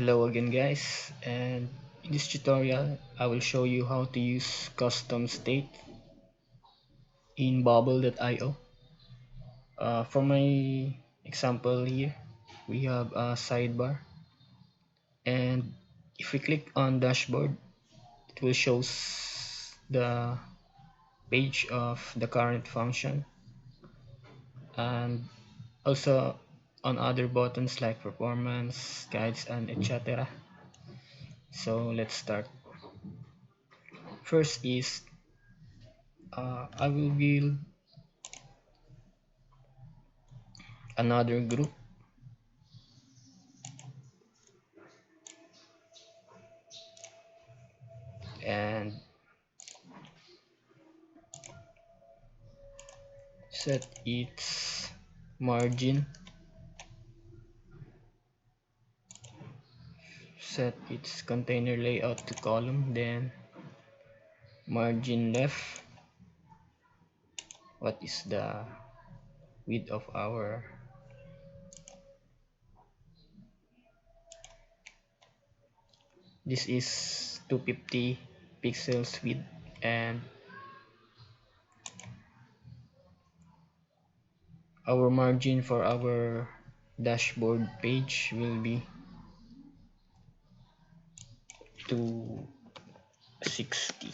Hello again guys, and in this tutorial I will show you how to use custom state in bubble.io. For my example here, we have a sidebar, and if we click on dashboard, it will show the page of the current function, and also on other buttons like performance, guides, and etc. So let's start. First is I will build another group, and set its margin, set its container layout to column, then margin left. What is the width of our this is 250 pixels width, and our margin for our dashboard page will be 260.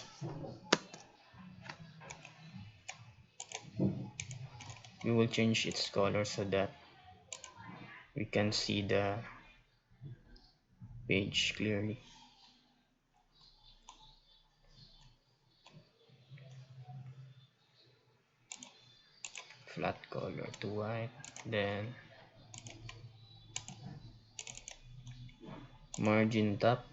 We will change its color so that we can see the page clearly. Flat color to white, then margin top,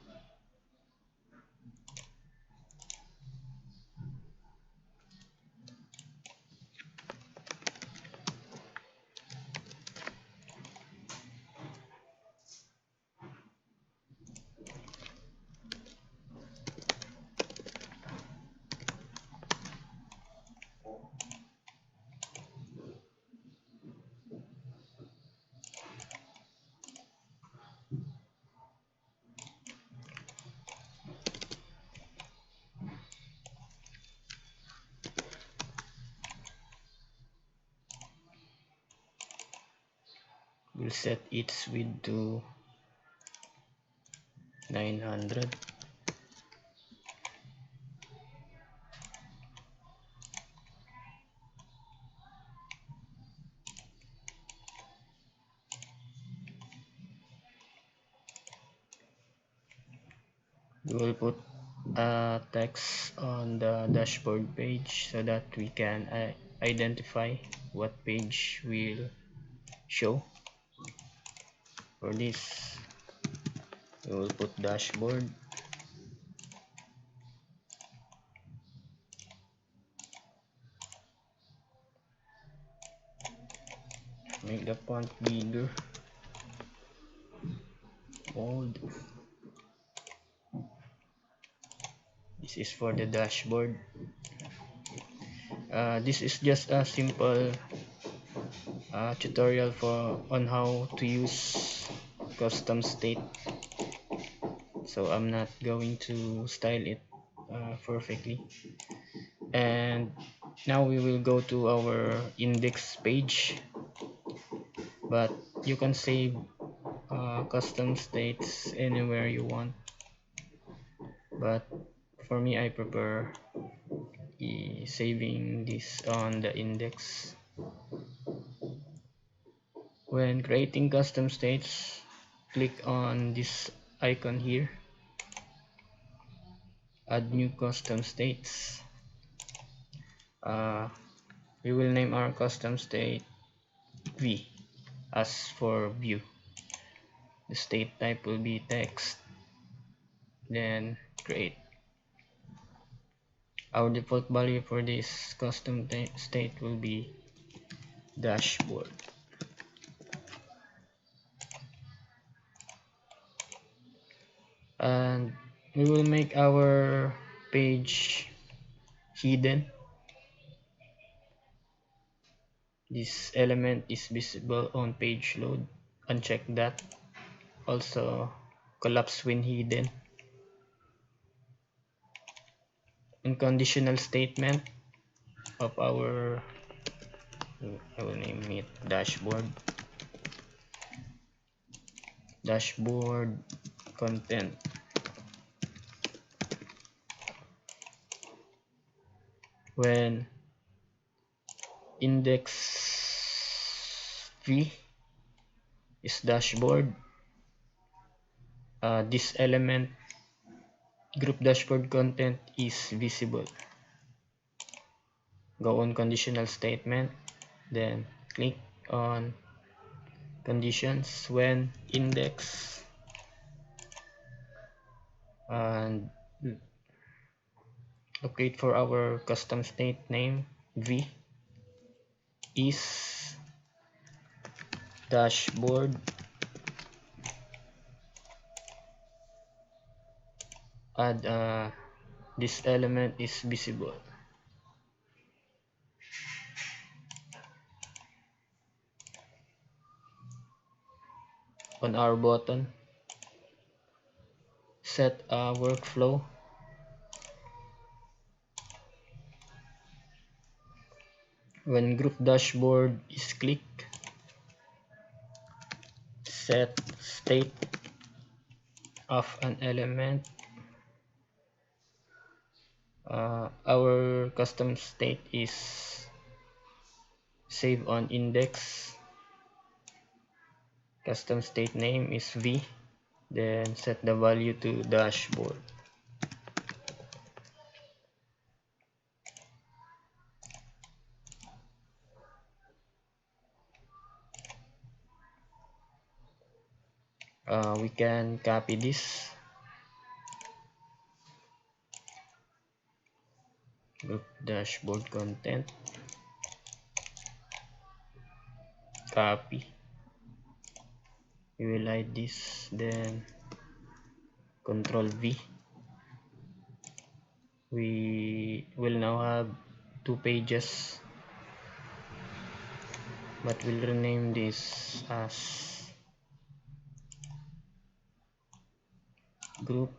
we'll set its width to 900. We will put text on the dashboard page so that we can identify what page will show. For this, we will put dashboard, make the font bigger, bold. This is for the dashboard. This is just a simple tutorial for on how to use custom state, so I'm not going to style it perfectly. And now we will go to our index page, but you can save custom states anywhere you want, but for me I prefer saving this on the index. When creating custom states, click on this icon here, add new custom states. We will name our custom state V as for view. The state type will be text, then create. Our default value for this custom state will be dashboard. And we will make our page hidden. This element is visible on page load. Uncheck that. Also collapse when hidden. And conditional statement of our, I will name it dashboard content. When index v is dashboard, this element group dashboard content is visible. Go on conditional statement, then click on conditions when index and locate for our custom state name v is dashboard, add this element is visible. On our button, set a workflow. When group dashboard is clicked, set state of an element. Our custom state is save on index. Custom state name is v, then set the value to dashboard. We can copy this group dashboard content, copy, we will hide this, then control V. We will now have two pages, but we'll rename this as group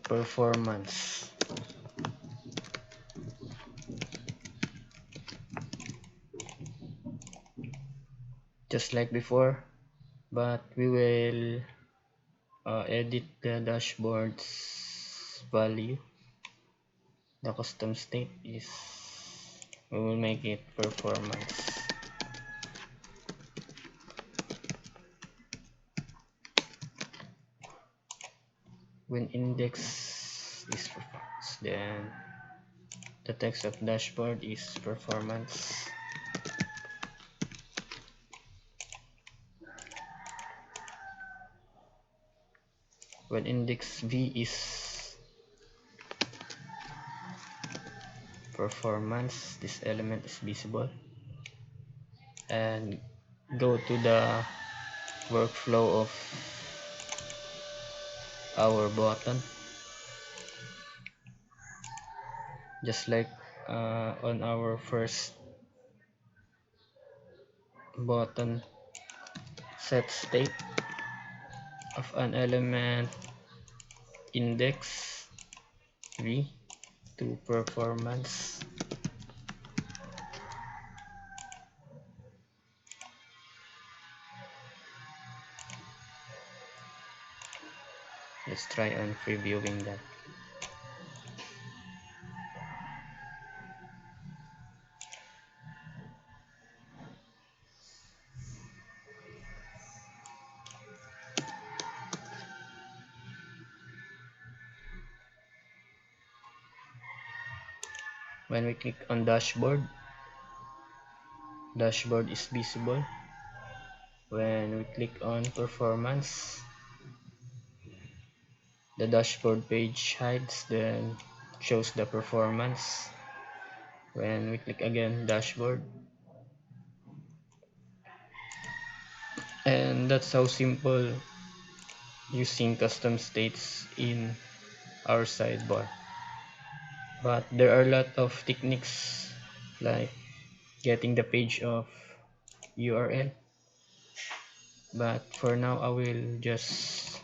performance. Just like before, but we will edit the dashboard's value. The custom state is, we will make it performance. When index is performance, then the text of dashboard is performance. When index v is performance, this element is visible. And go to the workflow of our button, just like on our first button, set state of an element index v to performance. Let's try on previewing that. When we click on dashboard, dashboard is visible. When we click on performance, the dashboard page hides, then shows the performance. When we click again dashboard, and that's how simple using custom states in our sidebar. but there are a lot of techniques like getting the page of URL, but for now I will just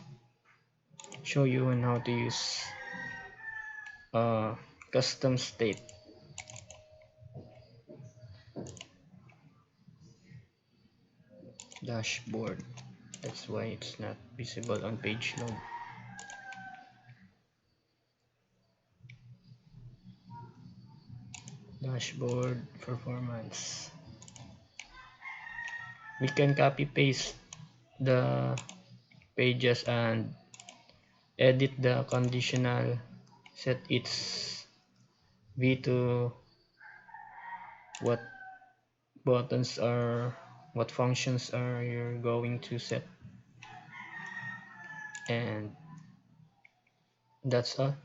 show you on how to use uh, custom state dashboard. That's why it's not visible on page load. Dashboard performance. We can copy paste the pages and edit the conditional, set its v to what buttons are, what functions are you going to set, and that's all.